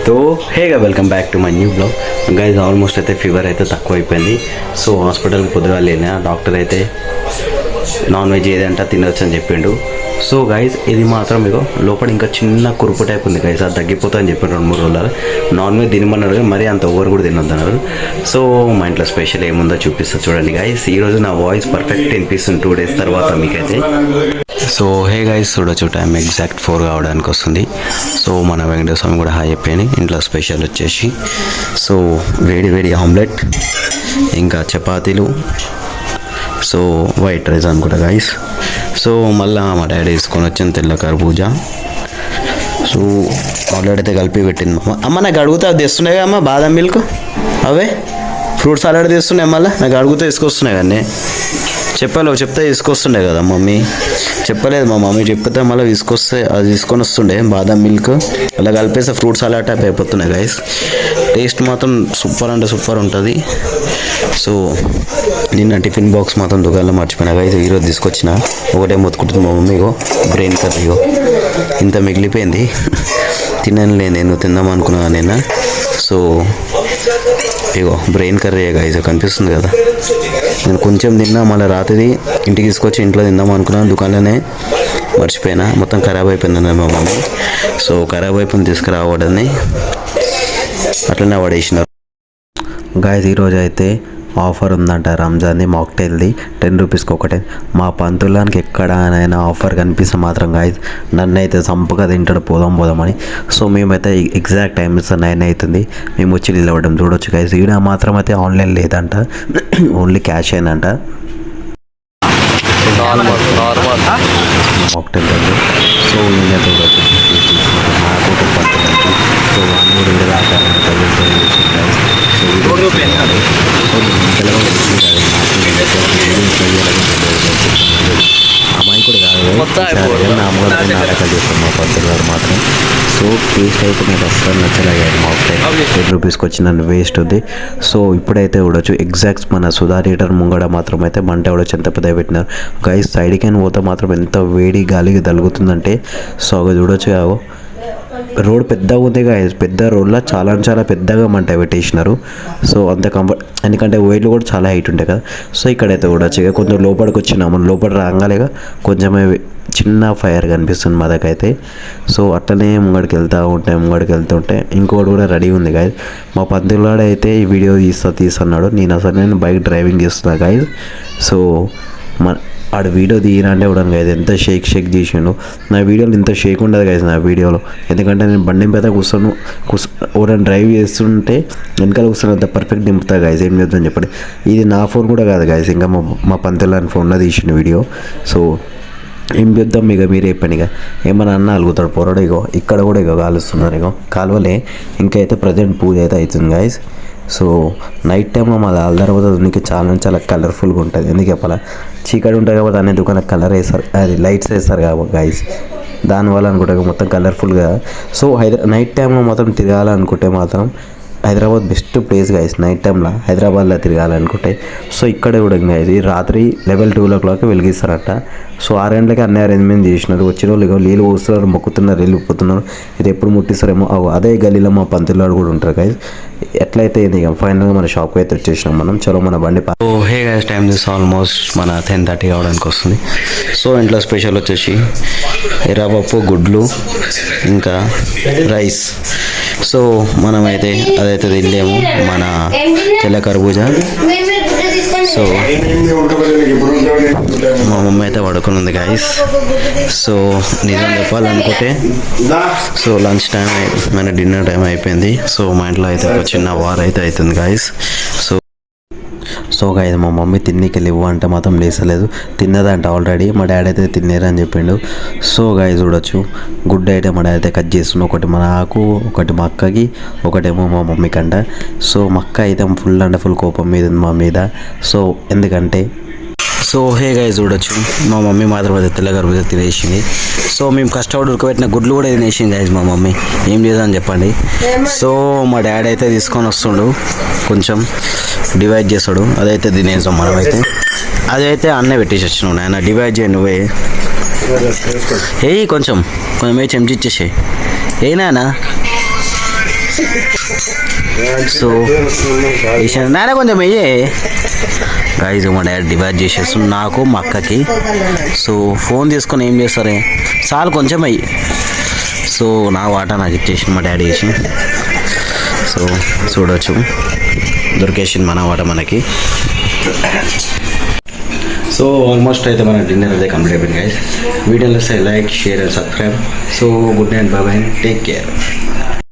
तो हेगा welcome back to my new blog guys almost అయితే ఫీవర్ అయితే తక్కువ అయిపోయింది. సో హాస్పిటల్కి పొద్దుగా వెళ్ళిన డాక్టర్ అయితే నాన్ వెజ్ ఏదంటే తినొచ్చు అని చెప్పిండు. సో గైజ్ ఇది మాత్రం మీకు లోపల ఇంకా చిన్న కురుపు టైప్ ఉంది గైజ్, అది తగ్గిపోతా అని చెప్పారు 2-3 రోజులు. నాన్ వెజ్ తినమన్నాడు కానీ మరీ అంత ఓవర్ కూడా తినొద్దన్నారు. సో మా ఇంట్లో స్పెషల్ ఏముందో చూపిస్తా చూడండి గైజ్. ఈరోజు నా వాయిస్ పర్ఫెక్ట్ వినిపిస్తుంది 2 days తర్వాత మీకైతే. సో హే గైజ్ చూడొచ్చు టైం ఎగ్జాక్ట్ 4 కావడానికి వస్తుంది. సో మన వెంకటేశ్వర స్వామి కూడా హాయ్ చెప్పాను. ఇంట్లో స్పెషల్ వచ్చేసి సో వేడి వేడి ఆమ్లెట్, ఇంకా చపాతీలు, సో వైట్ రైస్ అనుకుంటా గైస్. సో మళ్ళీ మా డాడీ తీసుకొని వచ్చిన తెల్ల కర్బూజా. సో ఆల్రెడీ అయితే కలిపి పెట్టింది అమ్మ. నాకు అడుగుతా అది తెస్తున్నాయి అమ్మ, బాదం మిల్క్ అవే ఫ్రూట్స్ ఆల్రెడీ తెస్తున్నాయి. మళ్ళీ నాకు అడుగుతూ తీసుకొస్తున్నాయి కానీ చెప్పాలి చెప్తే తీసుకొస్తుండే కదా మమ్మీ. చెప్పలేదు మా మమ్మీ, చెప్తే మళ్ళీ అది తీసుకొని వస్తుండే బాదం మిల్క్. అలా కలిపేస్తే ఫ్రూట్స్ అలా టైప్ అయిపోతున్నాయి గైస్. టేస్ట్ మాత్రం సూపర్ అంటే సూపర్ ఉంటుంది. సో నిన్న టిఫిన్ బాక్స్ మాత్రం దుకాణంలో మర్చిపోయినా గైస్. ఈరోజు తీసుకొచ్చిన ఒకటే మొత్తుకుంటుంది మా మమ్మీ. బ్రెయిన్ కర్రీ ఇంత మిగిలిపోయింది, తినను నేను తిందాం అనుకున్నా నిన్న. సో బ్రెయిన్ కర్రీ గైస్ కనిపిస్తుంది కదా. నేను కొంచెం తిన్నా, మళ్ళీ రాత్రి ఇంటికి తీసుకొచ్చి ఇంట్లో తిందాం అనుకున్నాను, దుకాణంలోనే మర్చిపోయినా. మొత్తం ఖరాబ్ అయిపోయింది మా మమ్మీ. సో ఖరాబ్ అయిపోయింది తీసుకురావడాన్ని అట్లనే పడేసినారు గాయస్. ఈరోజు అయితే ఆఫర్ ఉందంట రంజాన్ది, మాక్టైల్ది 10 రూపీస్కి ఒకటే. మా పంతులానికి ఎక్కడైనా ఆఫర్ కనిపిస్తే మాత్రం గాయస్ నన్ను అయితే సంపగా తింటాడు పోదామని. సో మేమైతే ఎగ్జాక్ట్ టైం 9 అవుతుంది, మేము వచ్చి నిలబడడం చూడొచ్చు గాయస్. ఈడ మాత్రం అయితే ఆన్లైన్ లేదంట, ఓన్లీ క్యాష్ అయిందంట. మాక్టైల్ దగ్గర సో ఈయన చూడొచ్చు నాకు పంతులకి. సో వాళ్ళు కూడా దాకా అమ్మాయి కూడా కాదు అమ్మగారు నాటకాలు చేస్తాం మా పంతులు గారు మాత్రం. సో టేస్ట్ అయితే నాకు అస్సలు నచ్చలేదు. మాక్టైల్ 10 రూపీస్కి వచ్చి నన్ను వేస్ట్ ఉంది. సో ఇప్పుడైతే చూడొచ్చు ఎగ్జాక్ట్ మన సుధా థియేటర్ ముంగడ మాత్రం అయితే మంట చూడొచ్చు ఎంత పెద్దగా పెట్టినారు గైస్. సైడ్కి అని పోతే మాత్రం ఎంత వేడి గాలికి తగులుతుందంటే. సో అవి చూడొచ్చు రోడ్ పెద్దగా ఉంది గాయస్. పెద్ద రోడ్లో చాలా పెద్దగా మంట పెట్టేసినారు. సో అంత కంఫర్ట్, ఎందుకంటే వైర్లు కూడా చాలా హైట్ ఉంటాయి కదా. సో ఇక్కడైతే కూడా కొంచెం లోపలికి వచ్చినాము, లోపల రాగాలేగా కొంచెం చిన్న ఫైర్ కనిపిస్తుంది మా దగ్గర అయితే. సో అట్లనే ముంగడికి వెళ్తుంటే ఇంకోటి కూడా రెడీ ఉంది గాయస్. మా పంతులాడు అయితే ఈ వీడియో తీస్తున్నాడు. నేను బైక్ డ్రైవింగ్ చేస్తున్నా గాయస్. సో ఆడు వీడియో తీయనంటే కూడా గైజ్ ఎంత షేక్ చేసిండు. నా వీడియోలో ఇంత షేక్ ఉండదు గైజ్ నా వీడియోలో, ఎందుకంటే నేను బండి మీద ఎవరైనా డ్రైవ్ చేస్తుంటే వెనకాల కూర్చొని అంత పర్ఫెక్ట్ దింపుతా గైజ్. ఏం చేద్దామని చెప్పండి. ఇది నా ఫోన్ కూడా కాదు గైజ్, ఇంకా మా పంతులని ఫోన్లో తీసిన వీడియో. సో ఏం చేద్దాం మీరు చెప్పండి. ఏమన్నా అన్న అలుగుతాడు పొరడు. ఇక్కడ కూడా కాలుస్తున్నారు కాలువలే. ఇంకా అయితే ప్రజెంట్ పూజ అయితే అవుతుంది గైజ్. సో నైట్ టైంలో మా తర్వాత ఉనికి చాలా కలర్ఫుల్గా ఉంటుంది. ఎందుకు చెప్పాలా, చీకటి ఉంటుంది కాబట్టి అనే దుకాణం కలర్ వేస్తారు, అది లైట్స్ వేస్తారు కాబట్టి గైస్. దానివల్ల అనుకుంటే మొత్తం కలర్ఫుల్గా. సో నైట్ టైంలో మాత్రం తిరగాలనుకుంటే మాత్రం Hyderabad best place guys. Night టైంలో హైదరాబాద్లో తిరగాలనుకుంటే. సో ఇక్కడ కూడా ఇది రాత్రి 11-12 వెలిగిస్తారట. సో 6 గంటలకి అన్ని అరేంజ్మెంట్ చేసినారు. వచ్చిన వాళ్ళు నీళ్ళు పోస్తున్నారు, మొక్కుతున్నారు, వెళ్ళిపోతున్నారు. ఇది ఎప్పుడు ముట్టిస్తారేమో. అదే గల్లీలో మా పంతులాడు కూడా ఉంటారు గైస్. ఎట్లయితే ఫైనల్గా మన షాప్కి అయితే వచ్చేసినాం మనం. చలో మన బండి. So hey guys, time this almost మన 10:30 కావడానికి వస్తుంది. సో ఇంట్లో స్పెషల్ వచ్చేసి ఎర్రపప్పు, గుడ్లు, ఇంకా రైస్. సో మనమైతే అదైతే తినలేము, మన తెల్ల కర్బూజా. సో మా మమ్మీ అయితే పడుకుని ఉంది గైస్. సో నిజం చెప్పాలనుకుంటే సో లంచ్ టైం మన డిన్నర్ టైం అయిపోయింది. సో మా ఇంట్లో అయితే ఒక చిన్న వార్ అయితే అవుతుంది గైస్. సో గైస్ మా మమ్మీ తిన్నికి లేవు అంటే మాత్రం లేసలేదు, తిన్నదంట ఆల్రెడీ. మా డాడీ అయితే తినేరని చెప్పిండు. సో గైస్ చూడొచ్చు గుడ్ అయితే మా డాడీ అయితే కట్ చేస్తున్నాడు. ఒకటి మా నాకు, ఒకటి మా అక్కకి, ఒకటేమో మా మమ్మీకి అంట. సో మా అక్క అయితే ఫుల్ కోపం మీద ఉంది మా మీద. సో ఎందుకంటే సో హే గైస్ చూడొచ్చు మా మమ్మీ మాత్రం అది తెల్ల కర్బూజా తినేసింది. సో మేము కష్టపడి ఉడకబెట్టిన గుడ్లు కూడా తినేసింది గైస్ మా మమ్మీ. ఏం చేద్దామని చెప్పండి. సో మా డాడీ అయితే తీసుకొని వస్తుండు, కొంచెం డివైడ్ చేస్తాడు, అదైతే తినేసాం మనమైతే. అదైతే అన్నే పెట్టేసి వచ్చినావు నాయన, డివైడ్ చేయండి నువ్వే. కొంచెం చెంచి ఇచ్చేసే. నాయనా సో నానే కొంచెం వెయ్యే గైజ్. మా డాడీ డివైడ్ చేసేస్తుంది నాకు మా అక్కకి. సో ఫోన్ తీసుకొని ఏం చేస్తారే, చాలు కొంచెం అయ్యి. సో నా వాటా నాకు ఇచ్చేసి మా డాడీ వేసి. సో చూడవచ్చు దొరికేసింది మన వాట మనకి. సో ఆల్మోస్ట్ అయితే మన డిన్నర్ అయితే కంప్లీట్ అయిపోయింది గైస్. వీడియోలో like, share and subscribe. So good night, bye bye, take care.